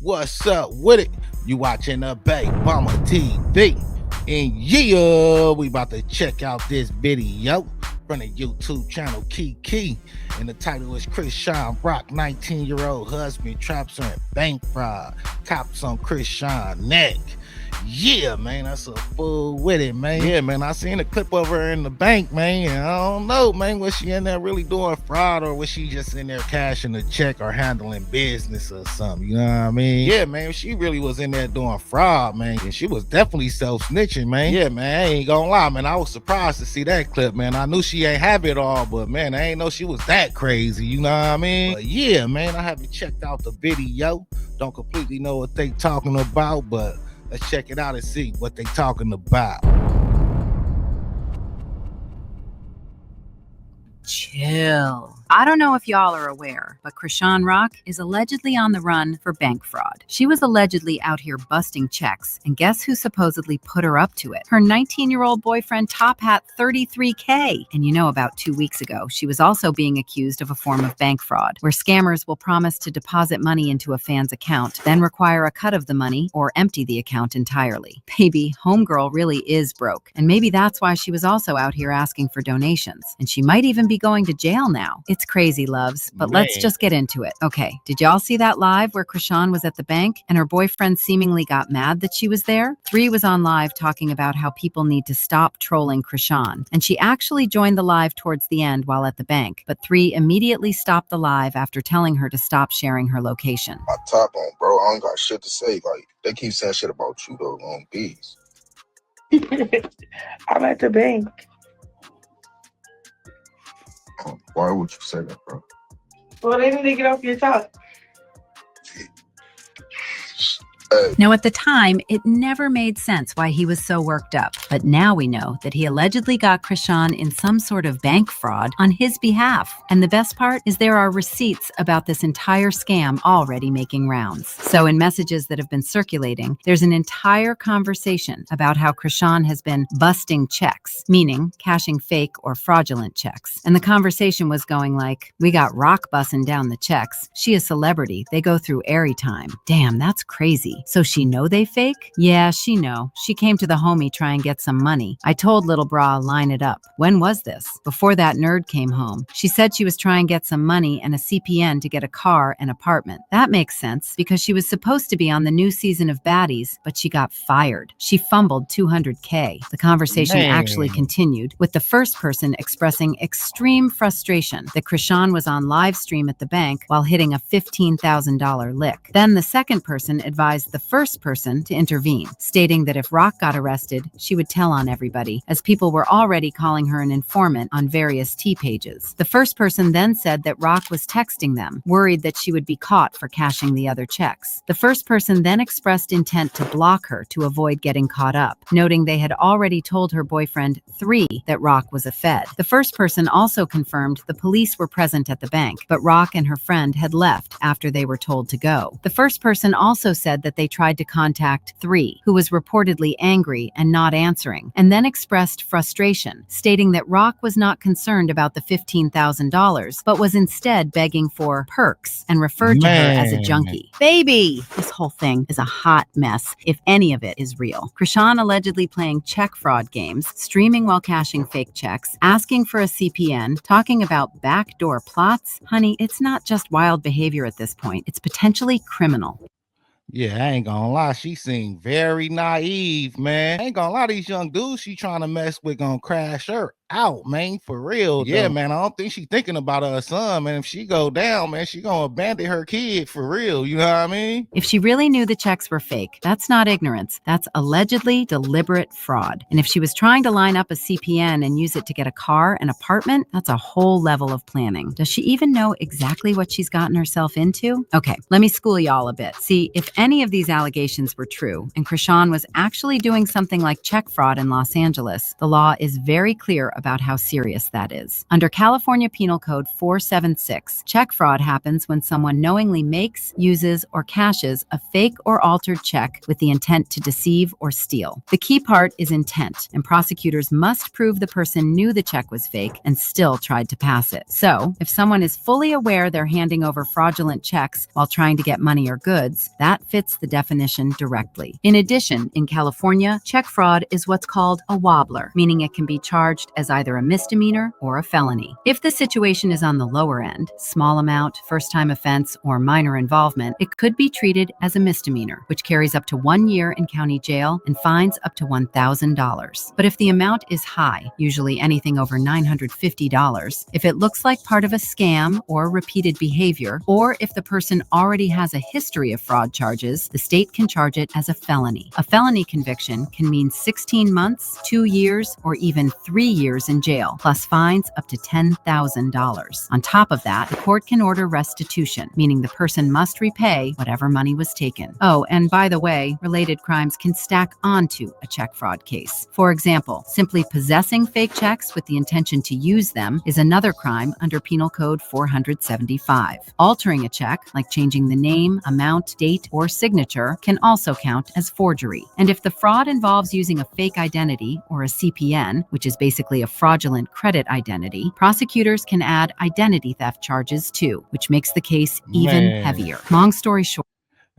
What's up with it? You watching the Bay Mama TV. And yeah, we about to check out this video from the YouTube channel Kiki. And the title is Chrisean Rock, 19-year-old husband traps her in bank fraud. Cops on Chrisean neck. Yeah, man, that's a fool with it, man. Yeah, man, I seen a clip of her in the bank, man. And I don't know, man, was she in there really doing fraud, or was she just in there cashing a check or handling business or something? You know what I mean? Yeah, man, she really was in there doing fraud, man. And she was definitely self-snitching, man. Yeah, man, I ain't gonna lie, man. I was surprised to see that clip, man. I knew she ain't have it all, but man, I ain't know she was that crazy. You know what I mean? But yeah, man, I haven't checked out the video. Don't completely know what they talking about, but let's check it out and see what they talking about. Chill. I don't know if y'all are aware, but Chrisean Rock is allegedly on the run for bank fraud. She was allegedly out here busting checks, and guess who supposedly put her up to it? Her 19-year-old boyfriend Top Hat 33K. And you know, about 2 weeks ago, she was also being accused of a form of bank fraud, where scammers will promise to deposit money into a fan's account, then require a cut of the money or empty the account entirely. Baby, homegirl really is broke, and maybe that's why she was also out here asking for donations. And she might even be going to jail now. It's crazy, loves, but let's just get into it. Okay, did y'all see that live where Chrisean was at the bank and her boyfriend seemingly got mad that she was there? 3 was on live talking about how people need to stop trolling Chrisean, and she actually joined the live towards the end while at the bank, but 3 immediately stopped the live after telling her to stop sharing her location. My top on, bro. I don't got shit to say. Like, they keep saying shit about you, though, on bees. I'm at the bank. Why would you say that, bro? Well, they need to get off your top. Now, at the time, it never made sense why he was so worked up. But now we know that he allegedly got Chrisean in some sort of bank fraud on his behalf. And the best part is there are receipts about this entire scam already making rounds. So in messages that have been circulating, there's an entire conversation about how Chrisean has been busting checks, meaning cashing fake or fraudulent checks. And the conversation was going like, we got Rock bussing down the checks. She a celebrity. They go through airy time. Damn, that's crazy. So she know they fake? Yeah, she know. She came to the homie try and get some money. I told little bra line it up. When was this? Before that nerd came home. She said she was trying to get some money and a CPN to get a car and apartment. That makes sense because she was supposed to be on the new season of Baddies, but she got fired. She fumbled $200K. The conversation actually continued with the first person expressing extreme frustration that Chrisean was on live stream at the bank while hitting a $15,000 lick. Then the second person advised the first person to intervene, stating that if Rock got arrested, she would tell on everybody, as people were already calling her an informant on various T pages. The first person then said that Rock was texting them, worried that she would be caught for cashing the other checks. The first person then expressed intent to block her to avoid getting caught up, noting they had already told her boyfriend 3 that Rock was a Fed. The first person also confirmed the police were present at the bank, but Rock and her friend had left after they were told to go. The first person also said that they tried to contact 3, who was reportedly angry and not answering, and then expressed frustration, stating that Rock was not concerned about the $15,000, but was instead begging for perks and referred to her as a junkie. Baby! This whole thing is a hot mess, if any of it is real. Chrisean allegedly playing check fraud games, streaming while cashing fake checks, asking for a CPN, talking about backdoor plots. Honey, it's not just wild behavior at this point. It's potentially criminal. Yeah, I ain't gonna lie, she seemed very naive, man. I ain't gonna lie, these young dudes she trying to mess with gonna crash her out, man, for real. Yeah, man, I don't think she thinking about her son, man. If she go down, man, she gonna abandon her kid for real, you know what I mean? If she really knew the checks were fake, that's not ignorance. That's allegedly deliberate fraud. And if she was trying to line up a CPN and use it to get a car and apartment, that's a whole level of planning. Does she even know exactly what she's gotten herself into? Okay, let me school y'all a bit. See, if any of these allegations were true and Chrisean was actually doing something like check fraud in Los Angeles, the law is very clear about how serious that is. Under California Penal Code 476, check fraud happens when someone knowingly makes, uses, or cashes a fake or altered check with the intent to deceive or steal. The key part is intent, and prosecutors must prove the person knew the check was fake and still tried to pass it. So, if someone is fully aware they're handing over fraudulent checks while trying to get money or goods, that fits the definition directly. In addition, in California, check fraud is what's called a wobbler, meaning it can be charged as either a misdemeanor or a felony. If the situation is on the lower end, small amount, first-time offense, or minor involvement, it could be treated as a misdemeanor, which carries up to 1 year in county jail and fines up to $1,000. But if the amount is high, usually anything over $950, if it looks like part of a scam or repeated behavior, or if the person already has a history of fraud charges, the state can charge it as a felony. A felony conviction can mean 16 months, 2 years, or even 3 years in jail, plus fines up to $10,000. On top of that, the court can order restitution, meaning the person must repay whatever money was taken. Oh, and by the way, related crimes can stack onto a check fraud case. For example, simply possessing fake checks with the intention to use them is another crime under Penal Code 475. Altering a check, like changing the name, amount, date, or signature, can also count as forgery. And if the fraud involves using a fake identity or a CPN, which is basically a fraudulent credit identity, prosecutors can add identity theft charges too, which makes the case even heavier. Long story short,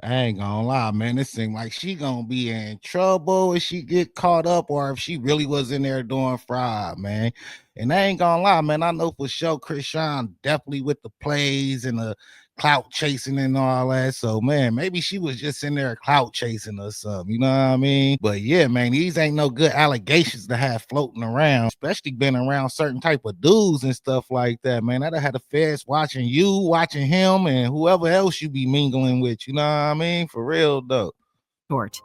I ain't gonna lie, man. It seems like she gonna be in trouble if she get caught up, or if she really was in there doing fraud, man. And I ain't gonna lie, man. I know for sure Chrisean definitely with the plays and the clout chasing and all that. So, man, maybe she was just in there clout chasing or something. You know what I mean? But yeah, man, these ain't no good allegations to have floating around, especially being around certain type of dudes and stuff like that, man. I'd have had the feds watching you, watching him, and whoever else you be mingling with. You know what I mean? For real, though.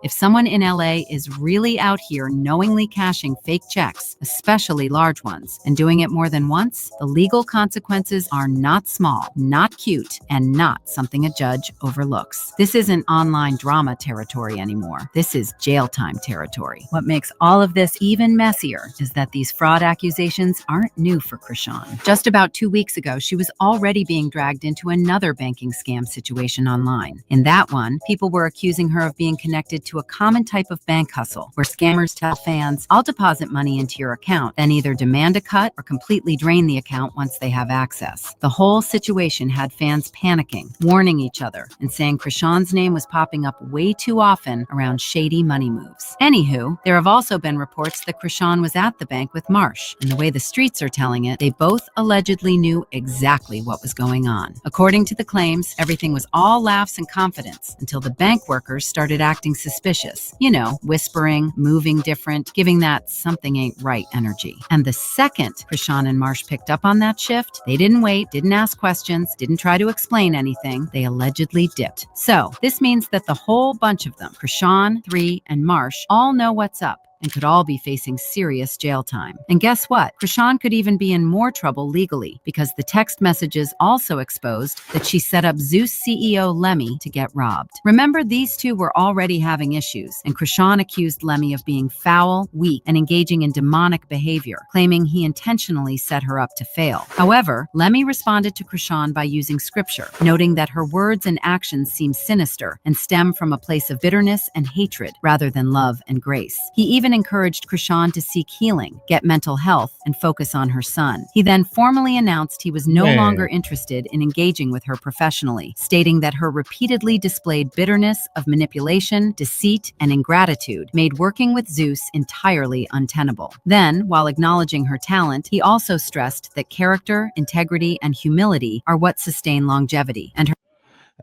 if someone in LA is really out here knowingly cashing fake checks, especially large ones, and doing it more than once, the legal consequences are not small, not cute, and not something a judge overlooks. This isn't online drama territory anymore. This is jail time territory. What makes all of this even messier is that these fraud accusations aren't new for Chrisean. Just about 2 weeks ago, she was already being dragged into another banking scam situation online. In that one, people were accusing her of being connected to a common type of bank hustle, where scammers tell fans, "I'll deposit money into your account," then either demand a cut or completely drain the account once they have access. The whole situation had fans panicking, warning each other, and saying Chrisean's name was popping up way too often around shady money moves. Anywho, there have also been reports that Chrisean was at the bank with Marsh, and the way the streets are telling it, they both allegedly knew exactly what was going on. According to the claims, everything was all laughs and confidence until the bank workers started acting suspicious. You know, whispering, moving different, giving that something ain't right energy. And the second Chrisean and Marsh picked up on that shift, they didn't wait, didn't ask questions, didn't try to explain anything. They allegedly dipped. So this means that the whole bunch of them, Chrisean, 3, and Marsh, all know what's up and could all be facing serious jail time. And guess what? Chrisean could even be in more trouble legally, because the text messages also exposed that she set up Zeus CEO Lemmy to get robbed. Remember, these two were already having issues, and Chrisean accused Lemmy of being foul, weak, and engaging in demonic behavior, claiming he intentionally set her up to fail. However, Lemmy responded to Chrisean by using scripture, noting that her words and actions seem sinister and stem from a place of bitterness and hatred rather than love and grace. He even encouraged Chrisean to seek healing, get mental health, and focus on her son. He then formally announced he was no longer interested in engaging with her professionally, stating that her repeatedly displayed bitterness of manipulation, deceit, and ingratitude made working with Zeus entirely untenable. Then, while acknowledging her talent, he also stressed that character, integrity, and humility are what sustain longevity, and her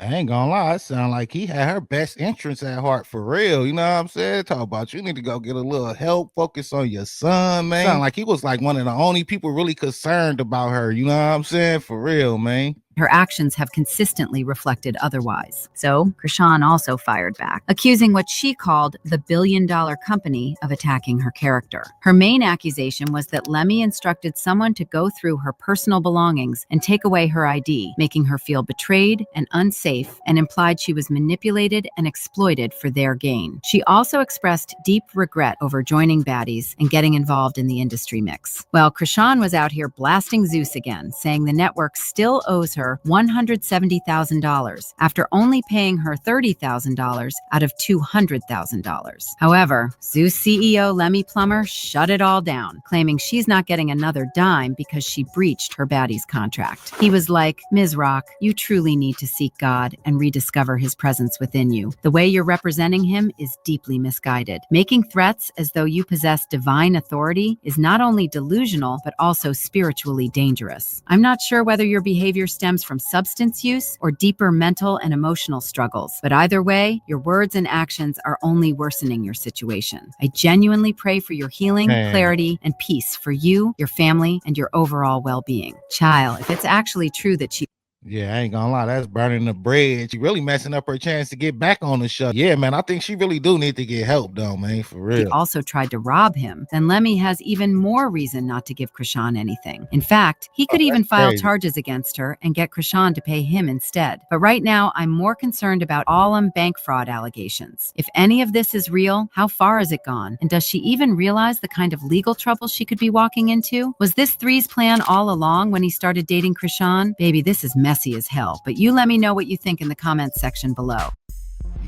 I ain't gonna lie, it sound like he had her best interests at heart for real. You know what I'm saying? Talk about you need to go get a little help, focus on your son, man. Sound like he was like one of the only people really concerned about her. You know what I'm saying? For real, man. her actions have consistently reflected otherwise. So, Chrisean also fired back, accusing what she called the billion-dollar company of attacking her character. Her main accusation was that Lemmy instructed someone to go through her personal belongings and take away her ID, making her feel betrayed and unsafe, and implied she was manipulated and exploited for their gain. She also expressed deep regret over joining baddies and getting involved in the industry mix. Well, Chrisean was out here blasting Zeus again, saying the network still owes her $170,000 after only paying her $30,000 out of $200,000. However, Zeus CEO Lemmy Plummer shut it all down, claiming she's not getting another dime because she breached her baddie's contract. He was like, "Ms. Rock, you truly need to seek God and rediscover his presence within you. The way you're representing him is deeply misguided. Making threats as though you possess divine authority is not only delusional, but also spiritually dangerous. I'm not sure whether your behavior stems from substance use or deeper mental and emotional struggles, but either way, your words and actions are only worsening your situation. I genuinely pray for your healing, clarity, and peace for you, your family, and your overall well-being." Child, if it's actually true that she Yeah, I ain't gonna lie, that's burning the bridge. She really messing up her chance to get back on the show. Yeah, man, I think she really do need to get help though, man, for real. also tried to rob him, then Lemmy has even more reason not to give Chrisean anything. In fact, he could even file charges against her and get Chrisean to pay him instead. But right now, I'm more concerned about all bank fraud allegations. If any of this is real, how far has it gone? And does she even realize the kind of legal trouble she could be walking into? Was this Three's plan all along when he started dating Chrisean? Baby, this is messy as hell, but you let me know what you think in the comments section below.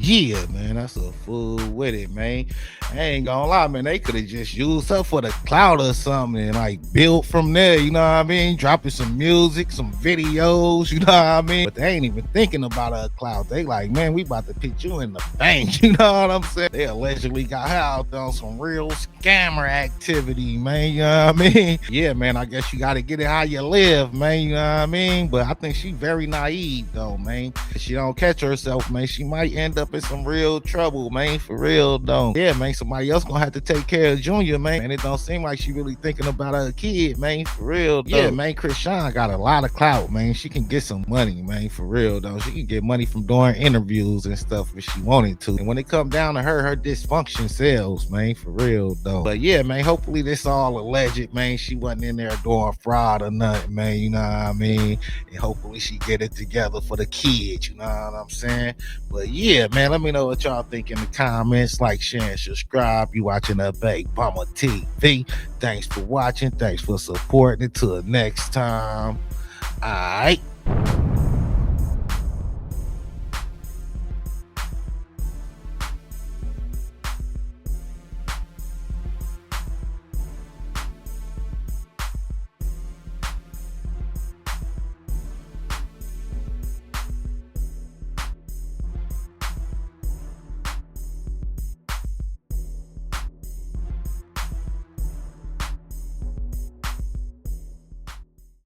Yeah, man, that's a fool with it, man. I ain't gonna lie, man. They could have just used her for the clout or something and like built from there, you know what I mean? Dropping some music, some videos, you know what I mean? But they ain't even thinking about her clout. They like, man, we about to put you in the bank, you know what I'm saying? They allegedly got her out there on some real scammer activity, man, you know what I mean? Yeah, man, I guess you gotta get it how you live, man, you know what I mean? But I think she very naive though, man. If she don't catch herself, man, she might end up in some real trouble, man, for real though. Yeah, man, somebody else gonna have to take care of Junior, man. And it don't seem like she really thinking about her kid, man, for real though. Yeah, man, Chrisean got a lot of clout, man. She can get some money, man, for real though. She can get money from doing interviews and stuff if she wanted to. And when it come down to her dysfunction sells, man, for real though. But yeah, man, hopefully this all alleged, man. She wasn't in there doing fraud or nothing, man, you know what I mean? And hopefully she get it together for the kids, you know what I'm saying? But yeah, man, let me know what y'all think in the comments. Like, share, and subscribe. You watching the Big Mama TV. Thanks for watching. Thanks for supporting. Until next time. All right.